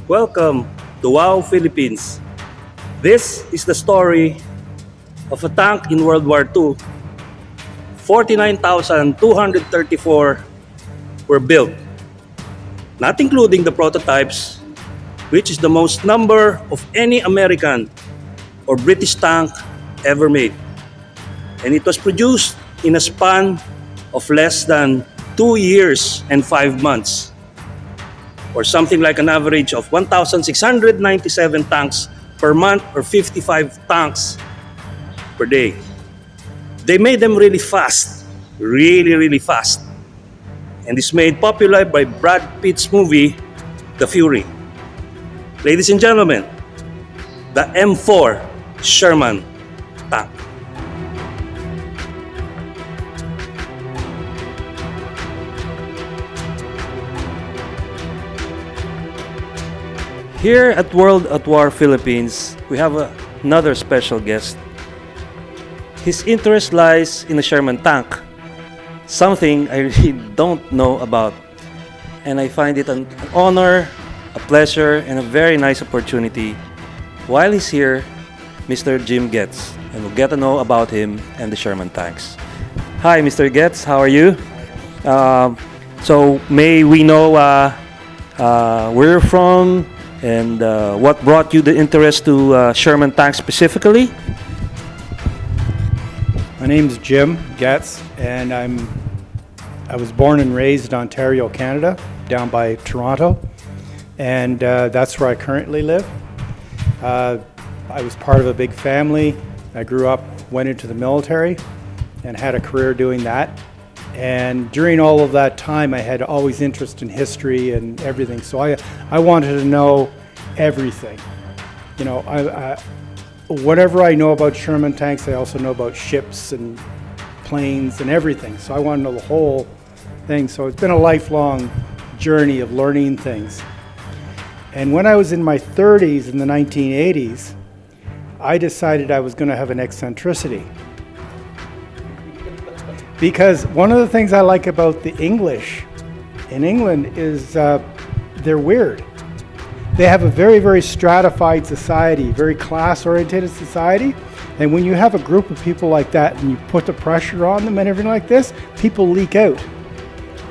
Welcome to WaW Philippines. This is the story of a tank in World War II. 49,234 were built, not including the prototypes, which is the most number of any American or British tank ever made. And it was produced in a span of less than 2 years and 5 months, or something like an average of 1,697 tanks per month or 55 tanks per day. They made them really fast, really fast. And it's made popular by Brad Pitt's movie, The Fury. Ladies and gentlemen, the M4 Sherman tank. Here at WaW Philippines, we have another special guest. His interest lies in the Sherman tank, something I really don't know about. And I find it an honor, a pleasure, and a very nice opportunity. While he's here, Mr. Jim Goetz, and we'll get to know about him and the Sherman tanks. Hi, Mr. Goetz, how are you? So may we know where you're from, and what brought you the interest to Sherman tanks specifically? My name's Jim Goetz, and I was born and raised in Ontario, Canada, down by Toronto, and that's where I currently live. I was part of a big family. I grew up, went into the military, and had a career doing that. And during all of that time, I had always interest in history and everything. So I wanted to know everything. You know, whatever I know about Sherman tanks, I also know about ships and planes and everything. So I want to know the whole thing. So it's been a lifelong journey of learning things. And when I was in my 30s in the 1980s, I decided I was going to have an eccentricity. Because one of the things I like about the English in England is they're weird. They have a very stratified society, very class-oriented society. And when you have a group of people like that and you put the pressure on them and everything like this, people leak out.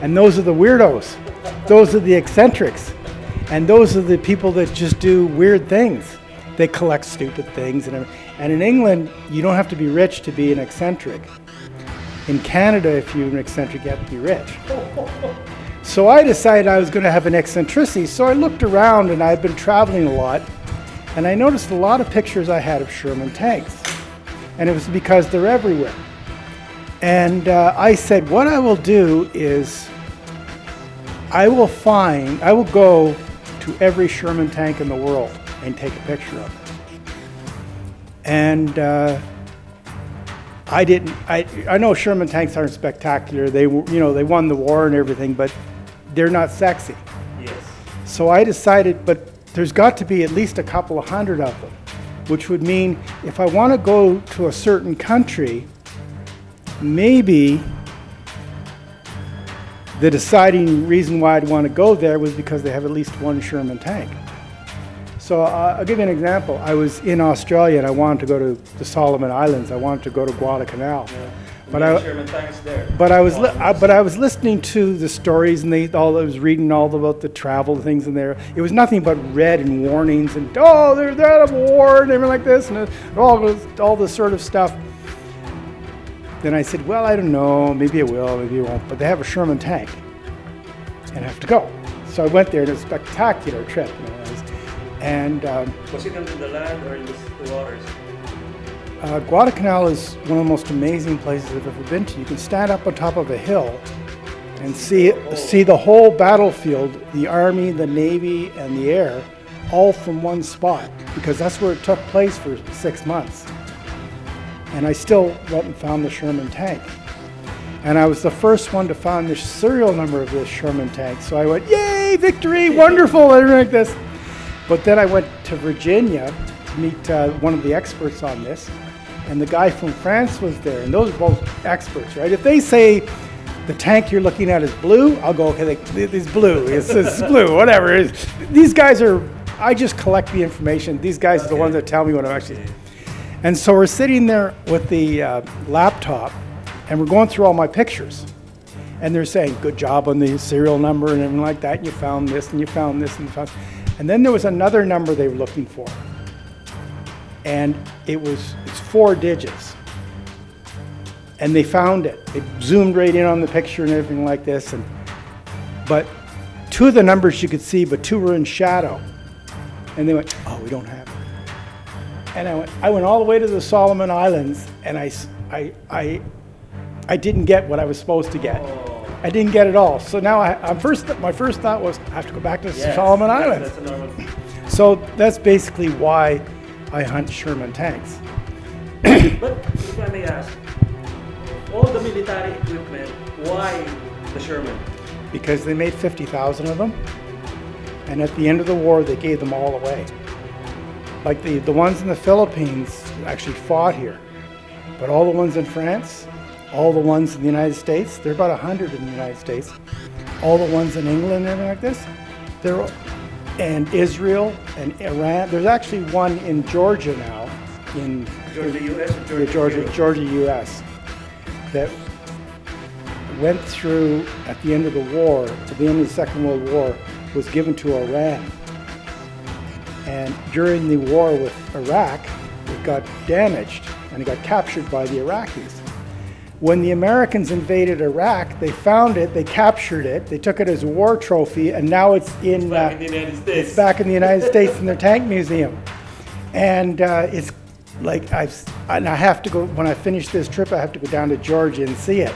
And those are the weirdos. Those are the eccentrics. And those are the people that just do weird things. They collect stupid things. And in England, you don't have to be rich to be an eccentric. In Canada, if you're an eccentric, you have to be rich. So I decided I was going to have an eccentricity. So I looked around, and I've been traveling a lot, and I noticed a lot of pictures I had of Sherman tanks. And it was because they're everywhere. And I said, what I will do is I will go to every Sherman tank in the world and take a picture of it. And I know Sherman tanks aren't spectacular. They won the war and everything, but they're not sexy. Yes. So I decided, but there's got to be at least a couple of hundred of them, which would mean if I want to go to a certain country, maybe the deciding reason why I'd want to go there was because they have at least one Sherman tank. So I'll give you an example. I was in Australia and I wanted to go to the Solomon Islands. I wanted to go to Guadalcanal. Yeah. But I was listening to the stories and I was reading all about the travel things in there. It was nothing but red and warnings and they're out of war and everything like this and all this sort of stuff. Then I said, well, I don't know. Maybe it will, maybe it won't. But they have a Sherman tank, and I have to go. So I went there. And it was a spectacular trip. Was it in the land or in the waters? Guadalcanal is one of the most amazing places I've ever been to. You can stand up on top of a hill and see the whole battlefield, the Army, the Navy, and the air, all from one spot, because that's where it took place for 6 months. And I still went and found the Sherman tank. And I was the first one to find the serial number of this Sherman tank. So I went, yay, victory, wonderful, everything like this. But then I went to Virginia to meet one of the experts on this. And the guy from France was there. And those are both experts, right? If they say the tank you're looking at is blue, I'll go, okay, it's blue. It's blue, whatever. These guys are I just collect the information. These guys are the ones that tell me what I'm actually. And so we're sitting there with the laptop, and we're going through all my pictures. And they're saying, good job on the serial number and everything like that. And you found this, and you found this, and you found. And then there was another number they were looking for. And it's 4 digits. And they found it. It zoomed right in on the picture and everything like this. But 2 of the numbers you could see, but 2 were in shadow. And they went, oh, we don't have it. And I went all the way to the Solomon Islands, and I didn't get what I was supposed to get. I didn't get it all. So now my first thought was, I have to go back to the Solomon Islands. That's a normal thing. So that's basically why I hunt Sherman tanks. But if I may ask, all the military equipment, why the Sherman? Because they made 50,000 of them, and at the end of the war, they gave them all away. Like the ones in the Philippines actually fought here, but all the ones in France, all the ones in the United States, there are about 100 in the United States, all the ones in England and everything like this, and Israel and Iran. There's actually one in Georgia now, in Georgia, U.S. or Georgia, U.S. that went through at the end of the war, to the end of the Second World War, was given to Iran. And during the war with Iraq, it got damaged and it got captured by the Iraqis. When the Americans invaded Iraq, they found it, they captured it, they took it as a war trophy, and now it's in back in the United States. It's back in the United States in their tank museum. And it's like I have to go, when I finish this trip, I have to go down to Georgia and see it,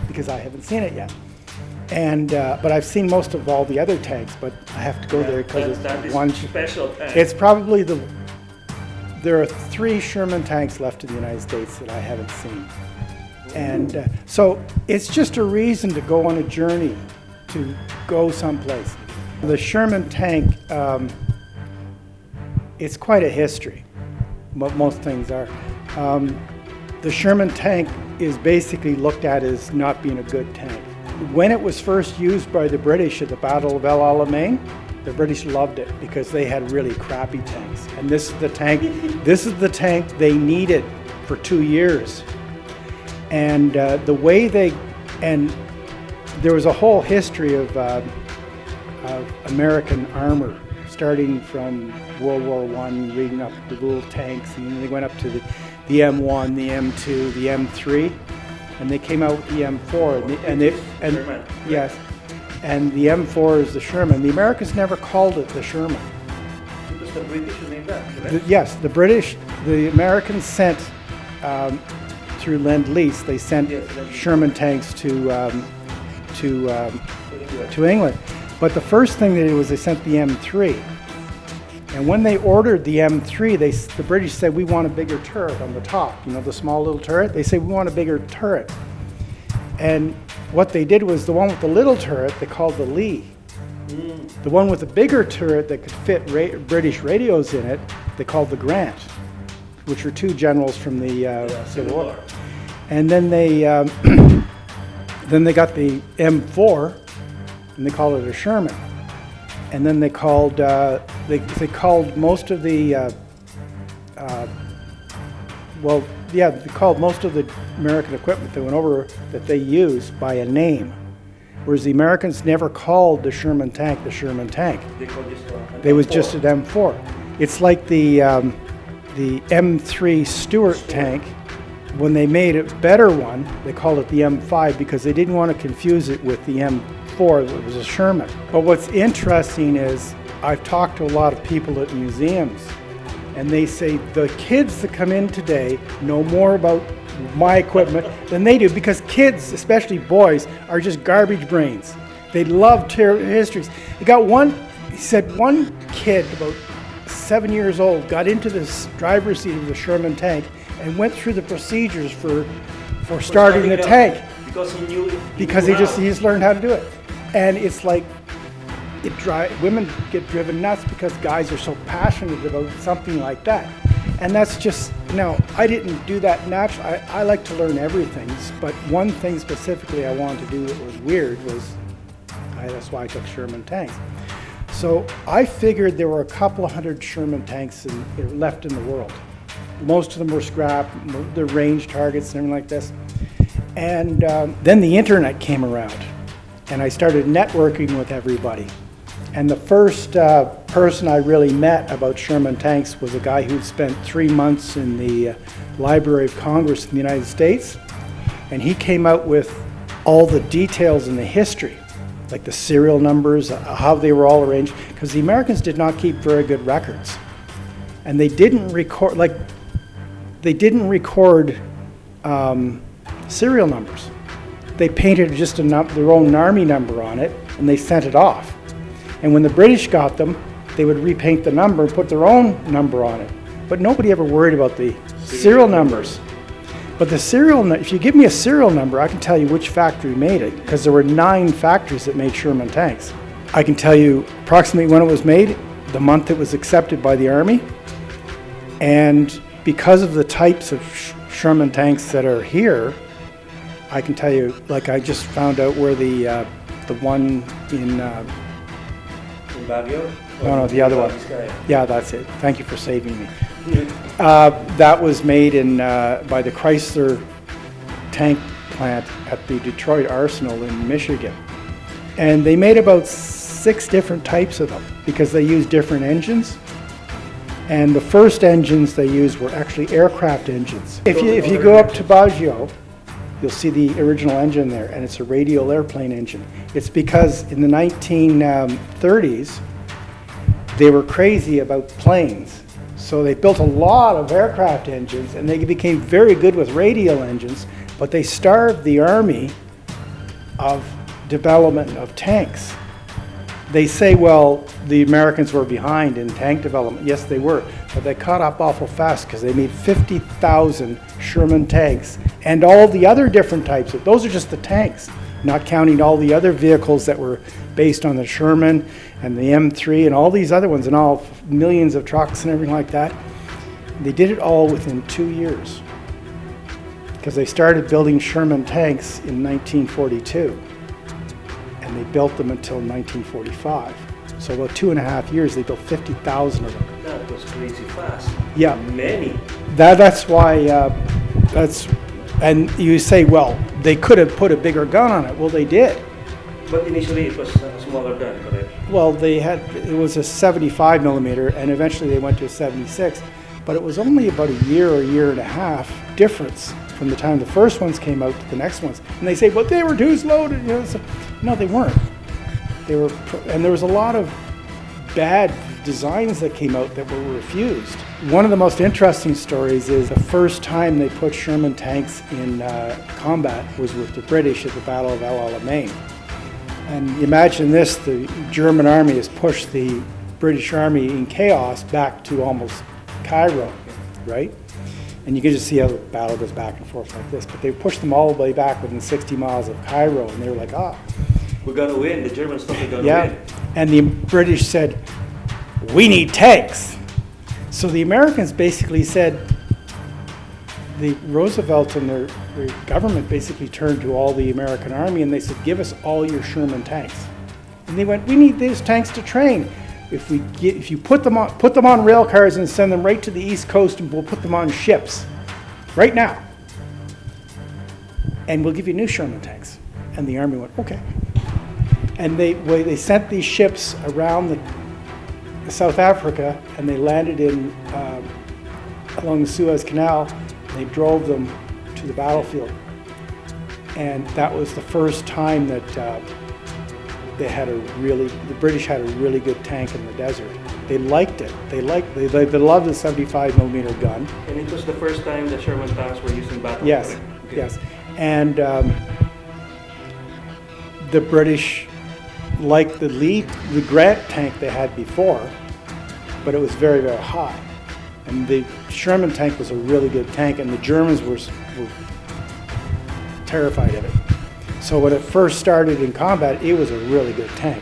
because I haven't seen it yet. And but I've seen most of all the other tanks, but I have to go there because it's one special tank. It's probably there are 3 Sherman tanks left in the United States that I haven't seen. And so it's just a reason to go on a journey, to go someplace. The Sherman tank, it's quite a history. Most things are. The Sherman tank is basically looked at as not being a good tank. When it was first used by the British at the Battle of El Alamein, the British loved it because they had really crappy tanks. And this is the tank they needed for 2 years. And the way and there was a whole history of American armor, starting from World War I, reading up the little tanks, and then they went up to the M1, the M2, the M3, and they came out with the M4, yes, and the M4 is the Sherman. The Americans never called it the Sherman. Because the British named that, correct? Yes, the Americans sent. Through Lend-Lease, they sent Sherman tanks to England. But the first thing they did was they sent the M3. And when they ordered the M3, the British said, we want a bigger turret on the top. You know, the small little turret? They said, we want a bigger turret. And what they did was the one with the little turret, they called the Lee. The one with the bigger turret that could fit British radios in it, they called the Grant, which were 2 generals from the Civil War. And then they got the M4, and they called it a Sherman. And then they called they called most of the they called most of the American equipment that went over that they used by a name, whereas the Americans never called the Sherman tank the Sherman tank. They was just an M4. It's like the M3 Stuart tank. When they made a better one, they called it the M5 because they didn't want to confuse it with the M4 that was a Sherman. But what's interesting is I've talked to a lot of people at museums, and they say the kids that come in today know more about my equipment than they do, because kids, especially boys, are just garbage brains. They love histories. He said one kid about 7 years old got into this driver's seat of the Sherman tank and went through the procedures for starting the tank because he knew it. Because he just learned how to do it. And it's like women get driven nuts because guys are so passionate about something like that. And that's just, I didn't do that naturally. I like to learn everything, but one thing specifically I wanted to do that was weird was, that's why I took Sherman tanks. So I figured there were a couple of hundred Sherman tanks left in the world. Most of them were scrap, the range targets and everything like this. And then the internet came around, and I started networking with everybody. And the first person I really met about Sherman tanks was a guy who'd spent 3 months in the Library of Congress in the United States. And he came out with all the details in the history, like the serial numbers, how they were all arranged, because the Americans did not keep very good records. And they didn't record, serial numbers. They painted just their own army number on it, and they sent it off. And when the British got them, they would repaint the number and put their own number on it. But nobody ever worried about the serial numbers. But if you give me a serial number, I can tell you which factory made it, because there were 9 factories that made Sherman tanks. I can tell you approximately when it was made, the month it was accepted by the Army, and because of the types of Sherman tanks that are here, I can tell you, like I just found out where the one in Baguio? no, the other one. Yeah, that's it. Thank you for saving me. That was made by the Chrysler tank plant at the Detroit Arsenal in Michigan. And they made about 6 different types of them because they used different engines. And the first engines they used were actually aircraft engines. If you go up to Baguio, you'll see the original engine there, and it's a radial airplane engine. It's because in the 1930s, they were crazy about planes. So they built a lot of aircraft engines, and they became very good with radial engines, but they starved the Army of development of tanks. They say, well, the Americans were behind in tank development. Yes, they were, but they caught up awful fast because they made 50,000 Sherman tanks and all the other different types. Those are just the tanks, not counting all the other vehicles that were based on the Sherman and the M3 and all these other ones and all millions of trucks and everything like that. They did it all within 2 years because they started building Sherman tanks in 1942. And they built them until 1945. So about 2.5 years, they built 50,000 of them. That was crazy fast. Yeah. Many. That's why, and you say, well, they could have put a bigger gun on it. Well, they did. But initially it was a smaller gun, correct? Well, it was a 75 millimeter, and eventually they went to a 76. But it was only about a year or year and a half difference from the time the first ones came out to the next ones. And they say, well, they were too slow to, so, no, they weren't. And there was a lot of bad designs that came out that were refused. One of the most interesting stories is the first time they put Sherman tanks in combat was with the British at the Battle of El Alamein. And imagine this, the German army has pushed the British army in chaos back to almost Cairo, right? And you can just see how the battle goes back and forth like this. But they pushed them all the way back within 60 miles of Cairo, and they were like, we're going to win. The Germans thought they're going to win. And the British said, we need tanks. So the Americans basically said, Roosevelt and their government basically turned to all the American army, and they said, give us all your Sherman tanks. And they went, we need these tanks to train. If you put them on rail cars and send them right to the East Coast, and we'll put them on ships right now, and we'll give you new Sherman tanks. And the Army went, okay. And they sent these ships around South Africa, and they landed along the Suez Canal. And they drove them to the battlefield, and that was the first time that the British had a really good tank in the desert. They liked it. They loved the 75 millimeter gun. And it was the first time that Sherman tanks were used in battle. Yes, okay. yes. And the British liked the Grant tank they had before, but it was very, very high. And the Sherman tank was a really good tank, and the Germans were terrified of it. So when it first started in combat, it was a really good tank.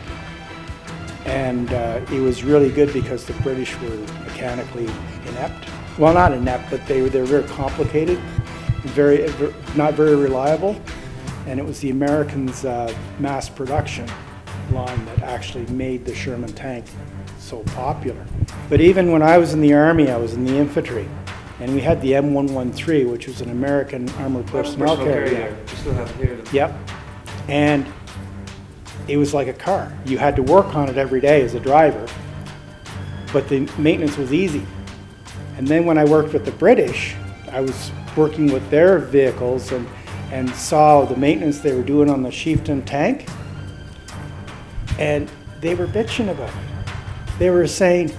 And it was really good because the British were mechanically inept. Well, not inept, but they were very complicated, not very reliable. And it was the Americans' mass production line that actually made the Sherman tank so popular. But even when I was in the Army, I was in the infantry, and we had the M113, which was an American armored personnel carrier. You still have it here. Yep. And it was like a car. You had to work on it every day as a driver, but the maintenance was easy. And then when I worked with the British, I was working with their vehicles and saw the maintenance they were doing on the Chieftain tank, and they were bitching about it. They were saying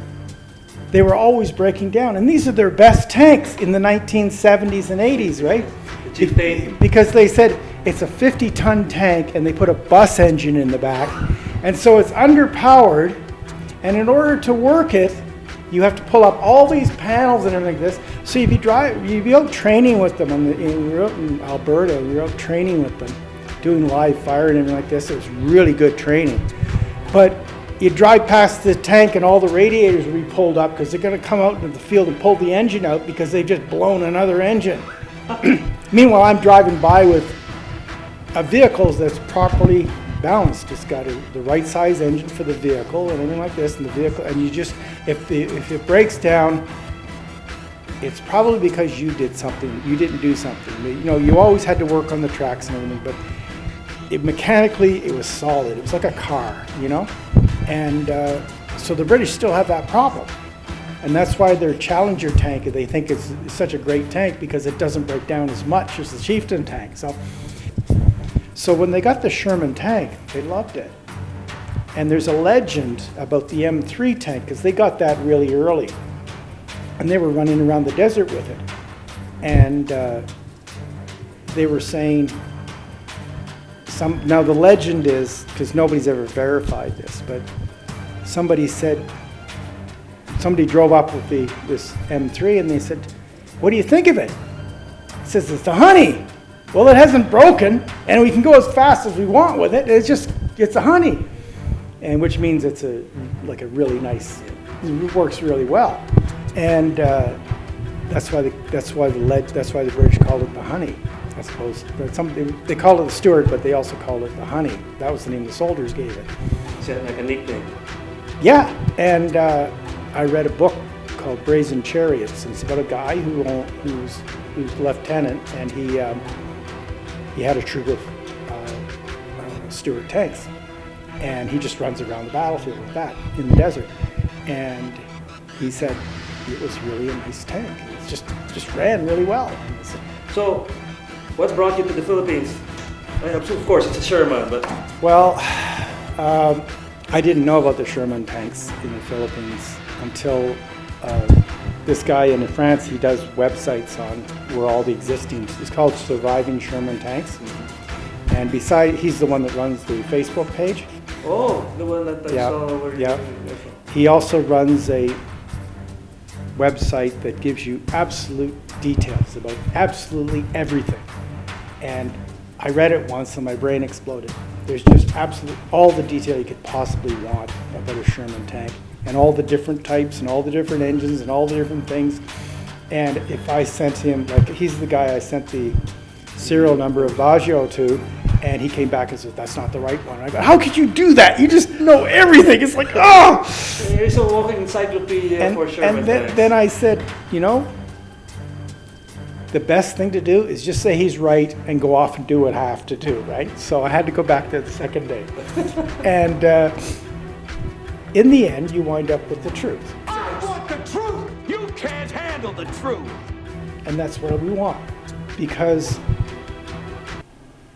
they were always breaking down, and these are their best tanks in the 1970s and 80s, right? The Chieftain. Because they said it's a 50-ton tank and they put a bus engine in the back, and so it's underpowered, and in order to work it, you have to pull up all these panels and everything like this. So you'd be out training with them, you're out in Alberta, you're out training with them, doing live fire and everything like this. It was really good training. But you drive past the tank and all the radiators will be pulled up because they're going to come out into the field and pull the engine out because they've just blown another engine. Meanwhile, I'm driving by with a vehicle that's properly balanced. It's got the right size engine for the vehicle and everything like this, and the vehicle, and you just, if it breaks down, it's probably because you did something, you didn't do something. You know, you always had to work on the tracks and everything, but mechanically it was solid. It was like a car, you know? And so the British still have that problem. And that's why their Challenger tank, they think it's such a great tank because it doesn't break down as much as the Chieftain tank. So when they got the Sherman tank, they loved it. And there's a legend about the M3 tank because they got that really early. And they were running around the desert with it. And they were saying, now the legend is, because nobody's ever verified this, but somebody drove up with this M3 and they said, "What do you think of it?" It says, "It's a honey." Well, it hasn't broken and we can go as fast as we want with it. It's a honey. And which means it's like a really nice, it works really well. And that's why the British called it the honey. I suppose, but they called it the Stuart, but they also called it the honey. That was the name the soldiers gave it. Is that like a nickname? Yeah, and I read a book called Brazen Chariots, and it's about a guy who's lieutenant, and he had a troop of Stuart tanks, and he just runs around the battlefield with that in the desert, and he said it was really a nice tank. It just ran really well. So, what brought you to the Philippines? Of course, it's a Sherman, but... Well, I didn't know about the Sherman tanks in the Philippines until this guy in France, he does websites on where all the existing, it's called Surviving Sherman Tanks. Mm-hmm. And he's the one that runs the Facebook page. Oh, the one that I saw over here. Yeah. He also runs a website that gives you absolute details about absolutely everything. And I read it once and my brain exploded. There's just absolutely all the detail you could possibly want about a Sherman tank, and all the different types and all the different engines and all the different things. And if I sent him, like he's the guy I sent the serial number of Baggio to, and he came back and said, "That's not the right one." And I go, "How could you do that? You just know everything." It's like, oh! It's a walking encyclopedia for Sherman tanks. Then I said, you know, the best thing to do is just say he's right and go off and do what I have to do, right? So I had to go back there the second day. And in the end, you wind up with the truth. I want the truth! You can't handle the truth! And that's what we want. Because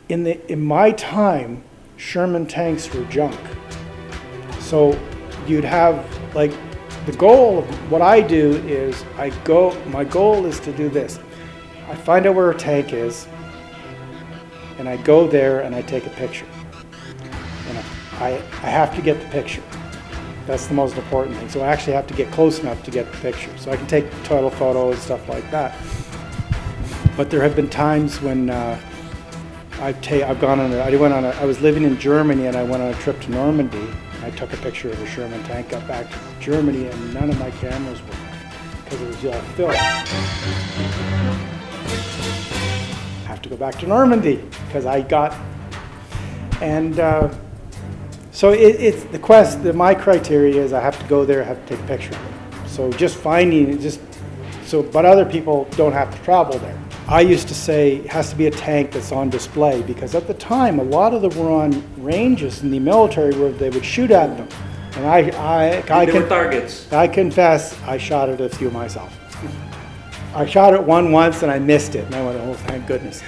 in my time, Sherman tanks were junk. So you'd have, like, the goal of what I do is my goal is to do this. I find out where a tank is, and I go there and I take a picture. And I have to get the picture. That's the most important thing. So I actually have to get close enough to get the picture. So I can take total photo and stuff like that. But there have been times when I was living in Germany and I went on a trip to Normandy. I took a picture of a Sherman tank, got back to Germany, and none of my cameras worked because it was all film. I have to go back to Normandy because and So it's the quest. My criteria is I have to go there, I have to take a picture of it. So just finding it, but other people don't have to travel there. I used to say it has to be a tank that's on display because at the time a lot of them were on ranges in the military where they would shoot at them, and They were targets. I confess I shot at a few myself. I shot at one once and I missed it, and I went, oh, thank goodness.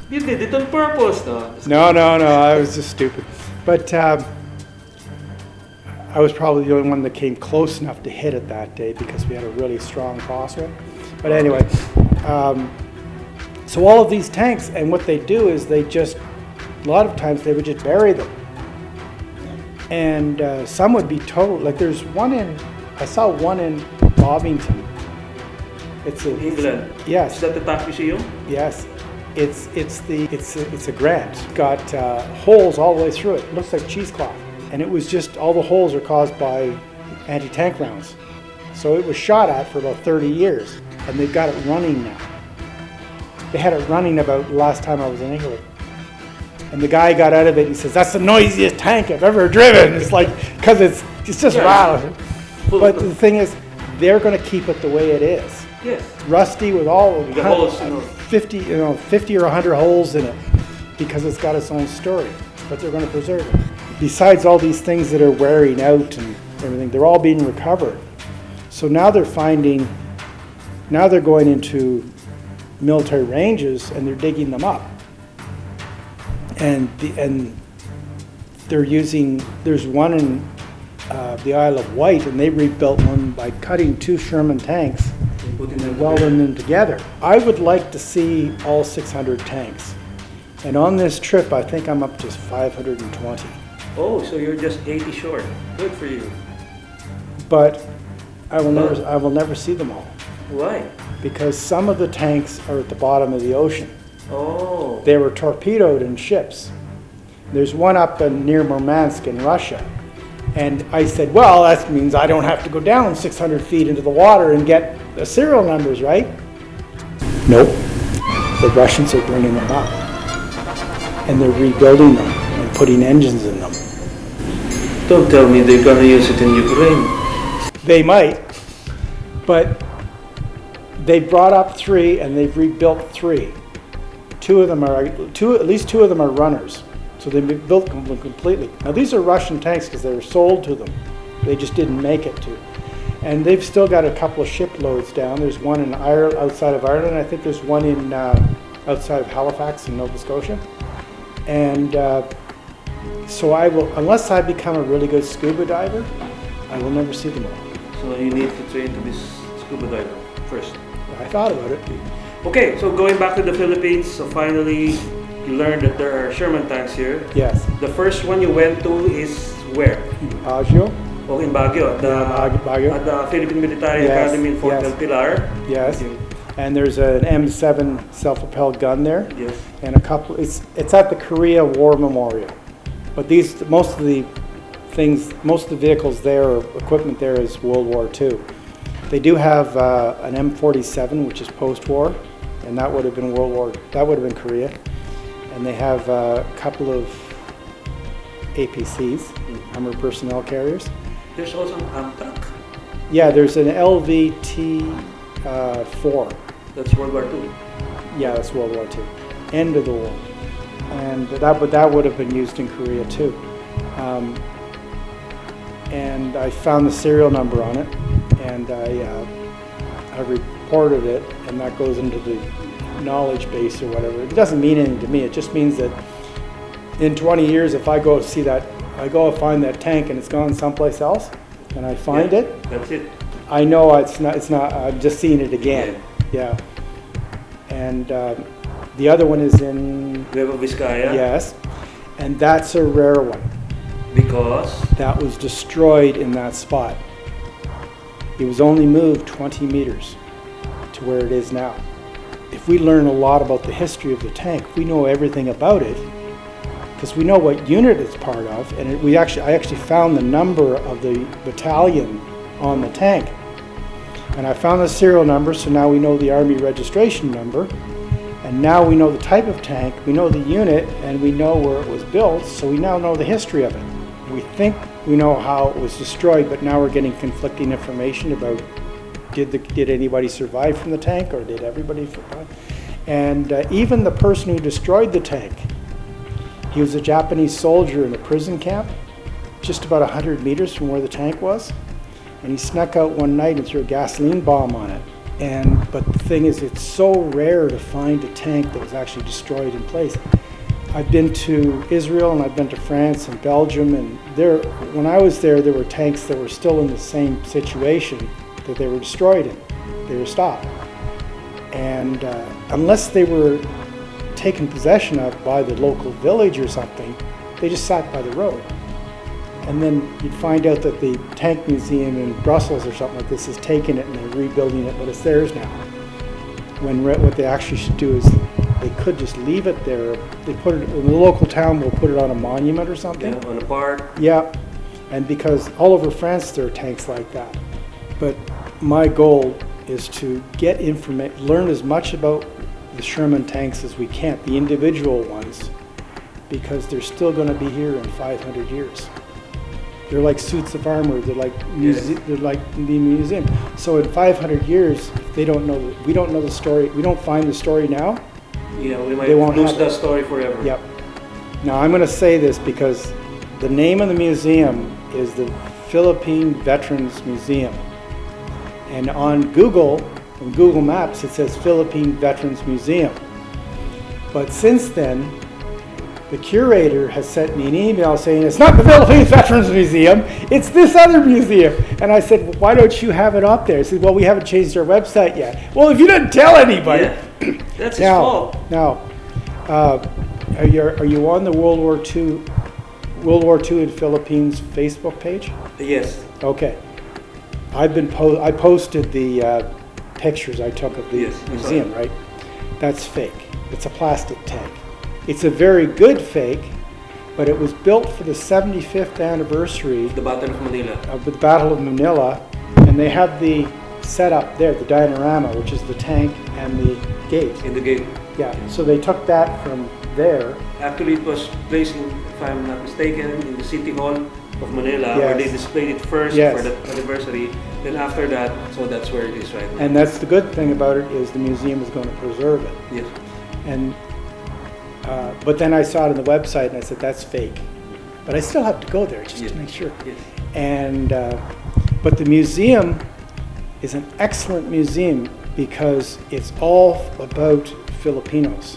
You did it on purpose, No, I was just stupid. But I was probably the only one that came close enough to hit it that day because we had a really strong crosswind. But anyway, so all of these tanks, and what they do is a lot of times they would just bury them. And some would be total, like there's one I saw one in Bovington. It's in England. Yes. Is that the tank museum? Yes. It's a grant. It's got holes all the way through it. It looks like cheesecloth. And it was just, all the holes are caused by anti-tank rounds. So it was shot at for about 30 years, and they've got it running now. They had it running about the last time I was in England. And the guy got out of it, he says, that's the noisiest tank I've ever driven. It's like, because it's just rattling. But the thing is, they're going to keep it the way it is. Yes. Rusty with all The holes, 50 or 100 holes in it, because it's got its own story. But they're going to preserve it. Besides all these things that are wearing out and everything, they're all being recovered. So now they're going into military ranges and they're digging them up. And they're using, there's one in the Isle of Wight, and they rebuilt one by cutting 2 Sherman tanks and welding them together. I would like to see all 600 tanks. And on this trip, I think I'm up to 520. Oh, so you're just 80 short. Good for you. But I will never see them all. Why? Because some of the tanks are at the bottom of the ocean. Oh. They were torpedoed in ships. There's one up near Murmansk in Russia. And I said, well, that means I don't have to go down 600 feet into the water and get the serial numbers, right? Nope. The Russians are bringing them up. And they're rebuilding them and putting engines in them. Don't tell me they're gonna use it in Ukraine. They might, but they brought up 3 and they've rebuilt 3. At least two of them are runners. So they built them completely. Now these are Russian tanks because they were sold to them. They just didn't make it to. And they've still got a couple of shiploads down. There's one in Ireland, outside of Ireland. I think there's one in outside of Halifax in Nova Scotia. And so I will, unless I become a really good scuba diver, I will never see them all. So you need to train to be scuba diver first. I thought about it. Okay, so going back to the Philippines, so finally you learned that there are Sherman tanks here. Yes. The first one you went to is where? Baguio. Oh, in Baguio, Baguio. At the Philippine Military Yes, Academy in Fort yes. El Pilar. Yes. Okay. And there's an M7 self-propelled gun there. Yes. And a couple, it's at the Korea War Memorial. But most of the vehicles there, or equipment there, is World War II. They do have an M47, which is post-war, and that would have been Korea. And they have a couple of APCs, armored personnel carriers. There's also an Amtrak. Yeah, there's an LVT-4. That's World War II. Yeah, that's World War II. End of the war. And that would have been used in Korea too. And I found the serial number on it, and I reported it, and that goes into the knowledge base or whatever. It doesn't mean anything to me. It just means that in 20 years, if I go see that, I go find that tank and it's gone someplace else, and I find it. That's it. I know it's not. I'm just seeing it again. Yeah. And the other one is in Nueva Vizcaya. Yes, and that's a rare one. Because That was destroyed in that spot. It was only moved 20 meters to where it is now. If we learn a lot about the history of the tank, we know everything about it, because we know what unit it's part of, and I actually found the number of the battalion on the tank. And I found the serial number, so now we know the Army registration number, And now we know the type of tank, we know the unit, and we know where it was built, so we now know the history of it. We think we know how it was destroyed, but now we're getting conflicting information about did anybody survive from the tank, or did everybody survive? And even the person who destroyed the tank, he was a Japanese soldier in a prison camp, just about 100 meters from where the tank was. And he snuck out one night and threw a gasoline bomb on it. But the thing is, it's so rare to find a tank that was actually destroyed in place. I've been to Israel and I've been to France and Belgium, and when I was there were tanks that were still in the same situation that they were destroyed in. They were stopped. And unless they were taken possession of by the local village or something, they just sat by the road. And then you'd find out that the tank museum in Brussels or something like this has taken it and they're rebuilding it, but it's theirs now. When what they actually should do is they could just leave it there. They put it, the local town will put it on a monument or something. Yeah, on a park. Yeah, and because all over France there are tanks like that. But my goal is to get information, learn as much about the Sherman tanks as we can, the individual ones, because they're still going to be here in 500 years. They're like suits of armor. They're like they're like the museum. So in 500 years, if they don't know, we don't know the story. We don't find the story now. Yeah, we might They won't lose have that it. story forever. Yep. Now I'm going to say this because the name of the museum is the Philippine Veterans Museum, and on Google Maps it says Philippine Veterans Museum. But since then, the curator has sent me an email saying it's not the Philippine Veterans Museum, it's this other museum. And I said, well, why don't you have it up there? He said, well, we haven't changed our website yet. Well, if you didn't tell anybody. Yeah, that's his fault. Now, are you on the World War II in Philippines Facebook page? Yes. Okay. I posted the pictures I took of the Yes, I saw museum, it. right? That's fake. It's a plastic tank. It's a very good fake, but it was built for the 75th anniversary The Battle of Manila. of the Battle of Manila, and they have the setup there, the diorama, which is the tank and the gate. In the gate. Yeah, so they took that from there. Actually, it was placed, if I'm not mistaken, in the City Hall of Manila, where they Yes. displayed it first Yes. for the anniversary. Then after that, so that's where it is right now. And that's the good thing about it, is the museum is going to preserve it. Yes. And but then I saw it on the website and I said, that's fake. But I still have to go there just Yes. to make sure. Yes. And but the museum is an excellent museum because it's all about Filipinos.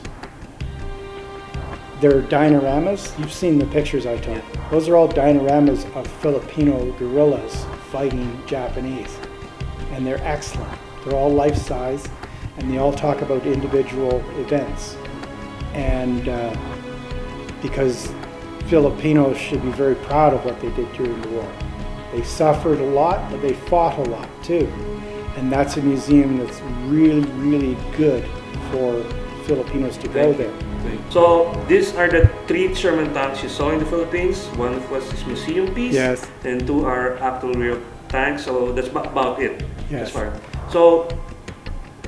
They're dioramas. You've seen the pictures I took. Yeah. Those are all dioramas of Filipino guerrillas fighting Japanese. And they're excellent. They're all life-size, and they all talk about individual events. And because Filipinos should be very proud of what they did during the war. They suffered a lot, but they fought a lot too. And that's a museum that's really, really good for Filipinos to go there. So these are the 3 Sherman tanks you saw in the Philippines. One was this museum piece, Yes. and 2 are actual real tanks. So that's about it. Yes. As far. So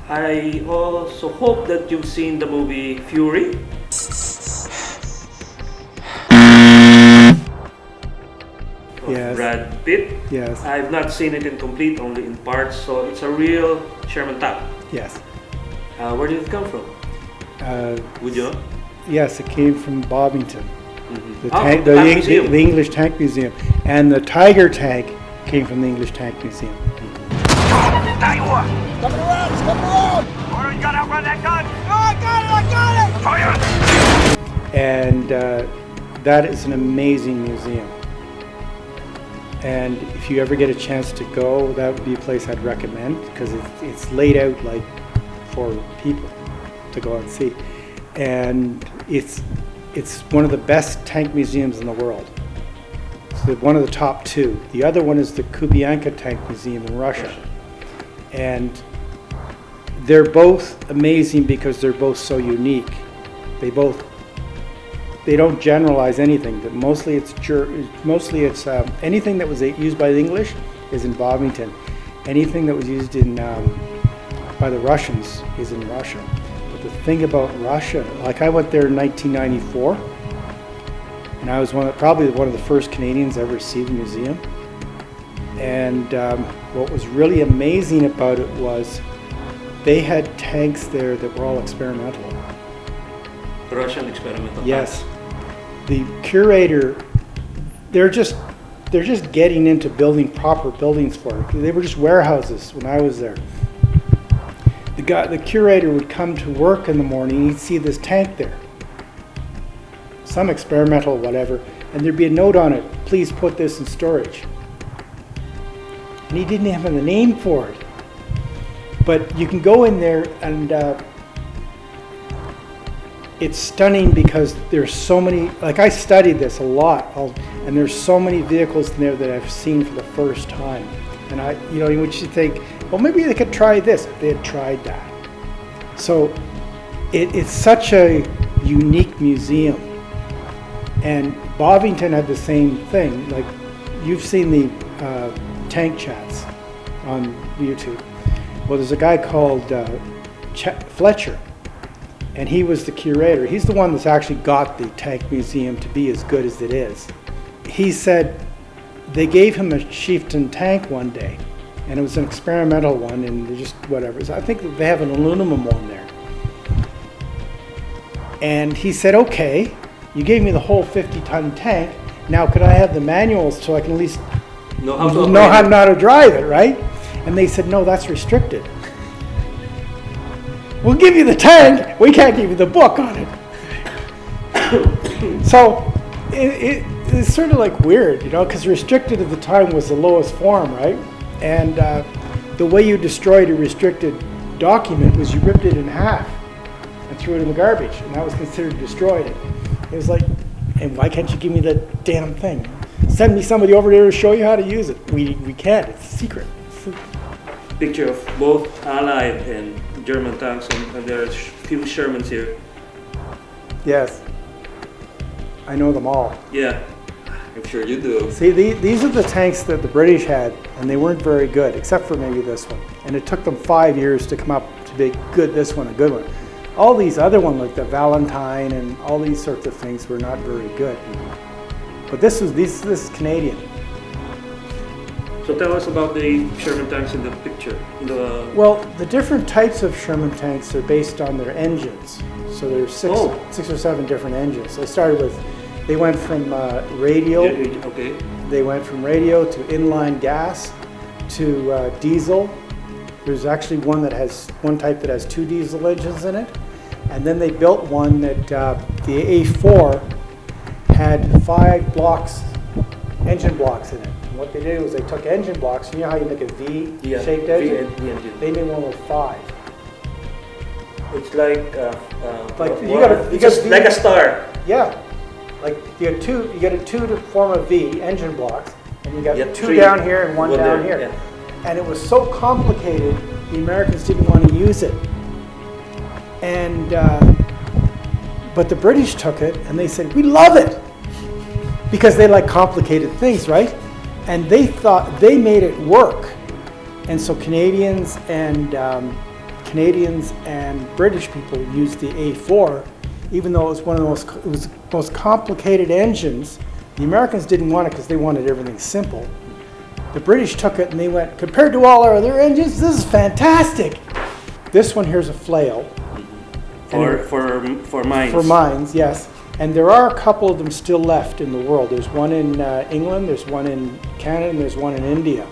I also hope that you've seen the movie Fury. Of Yes. Brad Pitt. Yes, I've not seen it in complete, only in parts. So it's a real Sherman tank. yes. Where did it come from? Would you know? Yes, it came from Bovington. The, Oh, tank, the the, tank Eng- museum. the English Tank Museum. And the Tiger tank came from the English Tank Museum. Coming around! Order, you gotta outrun that gun! Oh, I got it! Fire! And that is an amazing museum. And if you ever get a chance to go, that would be a place I'd recommend, because it's laid out like for people to go and see. And it's one of the best tank museums in the world. It's one of the top 2. The other one is the Kubianka Tank Museum in Russia. And they're both amazing because they're both so unique. They don't generalize anything, but mostly it's anything that was used by the English is in Bovington. Anything that was used in by the Russians is in Russia. But the thing about Russia. Like I went there in 1994, and I was probably one of the first Canadians ever to see the museum. And what was really amazing about it was they had tanks there that were all experimental. Russian experimental. Yes, the curator, they're just getting into building proper buildings for it. They were just warehouses when I was there. The curator would come to work in the morning, he'd see this tank there, some experimental whatever, and there'd be a note on it, please put this in storage. And he didn't have a name for it. But you can go in there and it's stunning because there's so many, like I studied this a lot, and there's so many vehicles in there that I've seen for the first time. And which you think, well, maybe they could try this. They had tried that. So it's such a unique museum. And Bovington had the same thing. Like you've seen the tank chats on YouTube. Well, there's a guy called Fletcher, and he was the curator. He's the one that's actually got the tank museum to be as good as it is. He said they gave him a chieftain tank one day, and it was an experimental one, and just whatever. So I think that they have an aluminum one there. And he said, okay, you gave me the whole 50-ton tank. Now could I have the manuals so I can at least know how to drive it, right? And they said, no, that's restricted. We'll give you the tank, we can't give you the book on it. So it's sort of like weird, because restricted at the time was the lowest form, right? And the way you destroyed a restricted document was you ripped it in half and threw it in the garbage, and that was considered destroyed. It was like, and why can't you give me the damn thing? Send me somebody over there to show you how to use it. We can't, it's a secret. Picture of both Allied and German tanks, and there's few Shermans here. Yes, I know them all. Yeah, I'm sure you do. See, these are the tanks that the British had, and they weren't very good, except for maybe this one. And it took them 5 years to come up to be good, this one, a good one. All these other ones, like the Valentine and all these sorts of things, were not very good. But this is Canadian. So tell us about the Sherman tanks in the picture. Well, the different types of Sherman tanks are based on their engines. So there's six or seven different engines. So they went from radio. Okay. They went from radio to inline gas to diesel. There's actually one type that has 2 diesel engines in it. And then they built one that the A4 had 5 engine blocks in it. And what they did was they took engine blocks. You know how you make a V-shaped engine? V engine. They made one with 5. It's like like a star. Yeah, like you get a 2 to form a V engine blocks, and you got 2 3 down here and 1 down here. Yeah. And it was so complicated, the Americans didn't want to use it. And but the British took it and they said, we love it, because they like complicated things, right? And they thought they made it work. And so Canadians and British people used the A4, even though it was the most complicated engines. The Americans didn't want it because they wanted everything simple. The British took it and they went, compared to all our other engines, this is fantastic. This one here's a flail. For mines. For mines, yes. And there are a couple of them still left in the world. There's one in England, there's one in Canada, and there's one in India.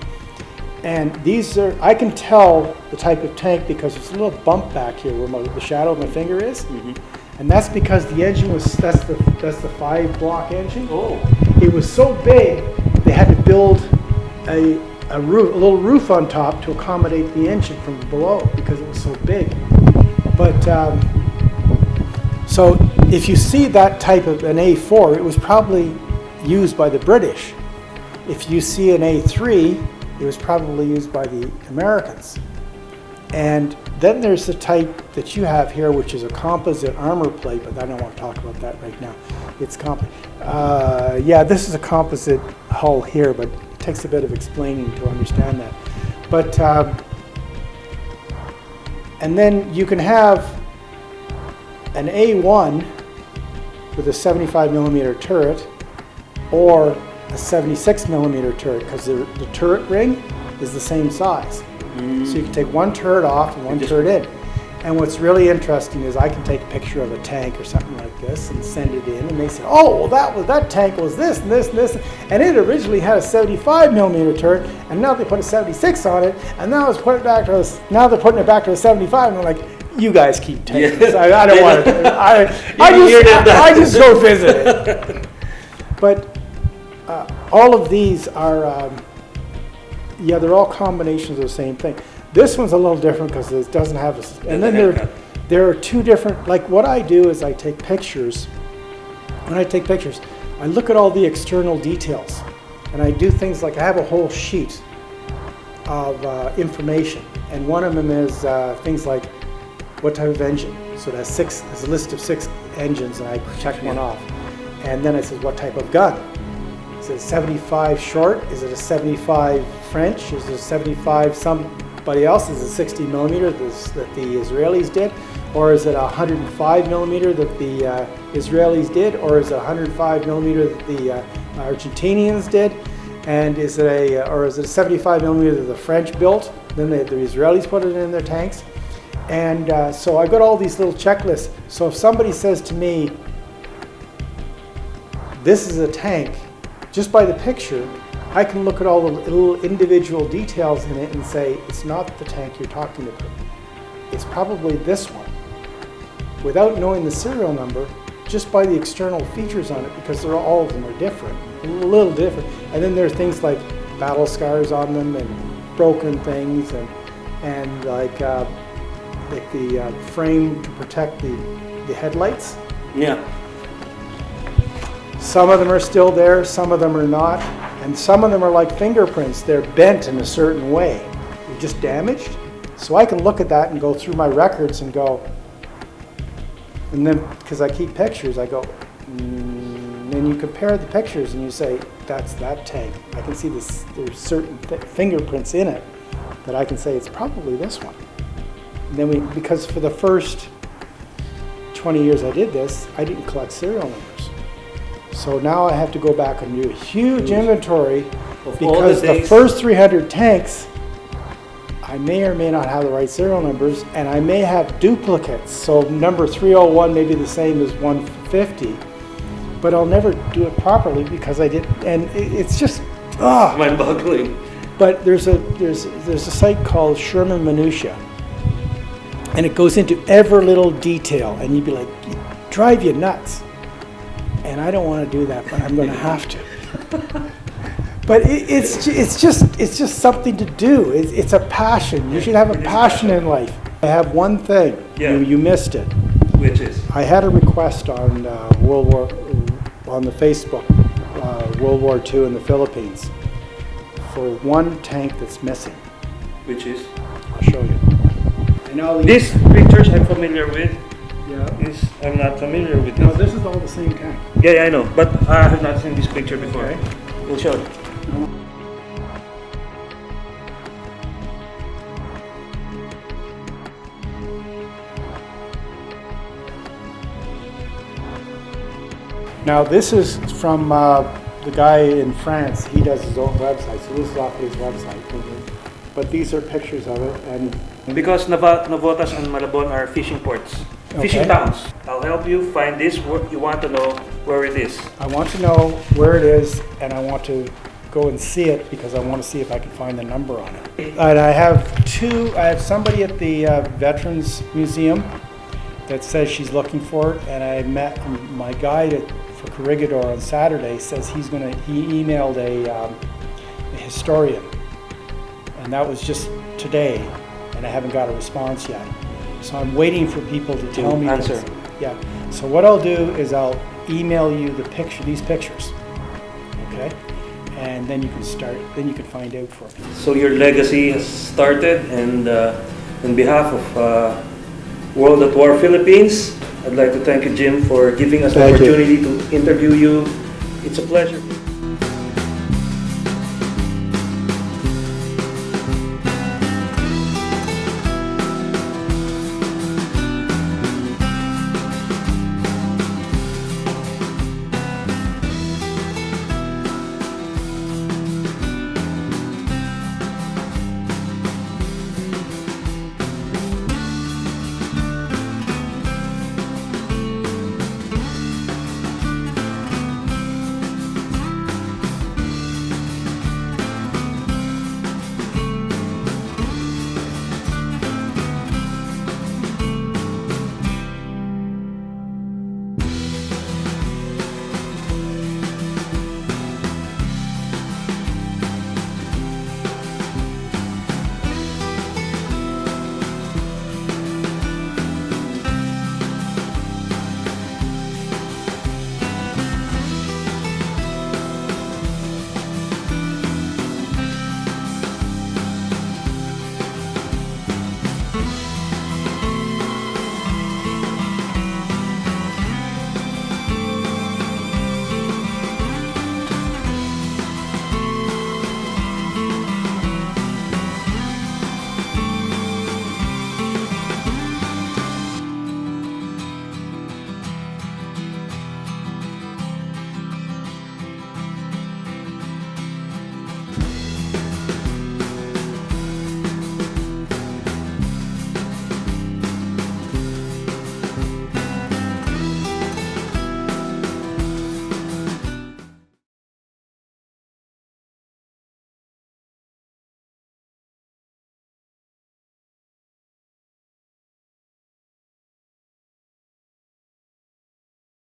And these are, I can tell the type of tank because there's a little bump back here where the shadow of my finger is. Mm-hmm. And that's because the engine that's the 5-block engine. Oh. It was so big, they had to build a little roof on top to accommodate the engine from below because it was so big. But so if you see that type of an A4, it was probably used by the British. If you see an A3, it was probably used by the Americans. And then there's the type that you have here, which is a composite armor plate, but I don't want to talk about that right now. It's this is a composite hull here, but it takes a bit of explaining to understand that. But and then you can have an A1 with a 75 millimeter turret or a 76 millimeter turret, because the turret ring is the same size. So you can take one turret off and one turret in. And what's really interesting is I can take a picture of a tank or something like this and send it in, and they say, oh, well, that tank was this and this and this, and it originally had a 75 millimeter turret, and now they put a 76 on it, and now they're putting it back to a 75, and I'm like, you guys keep taking this. I don't want to. I just go visit it. But all of these are, they're all combinations of the same thing. This one's a little different because it doesn't have a, and then there are two different, like what I do is I take pictures. When I take pictures, I look at all the external details, and I do things like I have a whole sheet of information, and one of them is things like what type of engine. So it has a list of 6 engines, and I check one off. And then it says what type of gun. Is it a 75 short? Is it a 75 French? Is it a 75 somebody else? Is it 60 millimeter that the Israelis did? Or is it a 105 millimeter that the Israelis did? Or is it 105 millimeter that the Argentinians did? And is it a 75 millimeter that the French built? Then the Israelis put it in their tanks. And so I got all these little checklists. So if somebody says to me, this is a tank, just by the picture, I can look at all the little individual details in it and say, it's not the tank you're talking about. It's probably this one. Without knowing the serial number, just by the external features on it, because all of them are different, a little different. And then there are things like battle scars on them and broken things and like the frame to protect the headlights. Yeah. Some of them are still there, some of them are not, and some of them are like fingerprints. They're bent in a certain way. They're just damaged. So I can look at that and go through my records and go, and then, because I keep pictures, I go, and you compare the pictures and you say, that's that tank. I can see this, there's certain fingerprints in it that I can say it's probably this one. And then because for the first 20 years I did this, I didn't collect serial numbers. So now I have to go back and do a huge inventory because the first 300 tanks, I may or may not have the right serial numbers, and I may have duplicates. So number 301 may be the same as 150, but I'll never do it properly because I didn't. And it's just mind-boggling. But there's a site called Sherman Minutia, and it goes into every little detail, and you'd be like, drive you nuts. And I don't want to do that, but I'm going to have to. But it's just something to do. It's a passion. You should have a passion in life. I have one thing. Yeah. You missed it. Which is? I had a request on on the Facebook, World War II in the Philippines, for one tank that's missing. Which is? I'll show you. And all These pictures I'm familiar with. Yeah. This I'm not familiar with. No, this is all the same tank. Yeah, I know, but I have not seen this picture before. Okay. We'll show it. Now this is from the guy in France. He does his own website, so this is off his website. But these are pictures of it, and Because Navotas and Malabon are fishing ports, fishing towns. I'll help you find this. You want to know where it is. I want to know where it is, and I want to go and see it because I want to see if I can find the number on it. And I have somebody at the Veterans Museum that says she's looking for it, and I met my guide for Corregidor on Saturday. Says he emailed a historian, and that was just today, and I haven't got a response yet. So I'm waiting for people to tell me answer. this. Yeah. So what I'll do is I'll email you these pictures. Okay? And then you can start. Then you can find out for me. So your legacy has started, and on behalf of WaW Philippines, I'd like to thank you, Jim, for giving us the opportunity to interview you. It's a pleasure.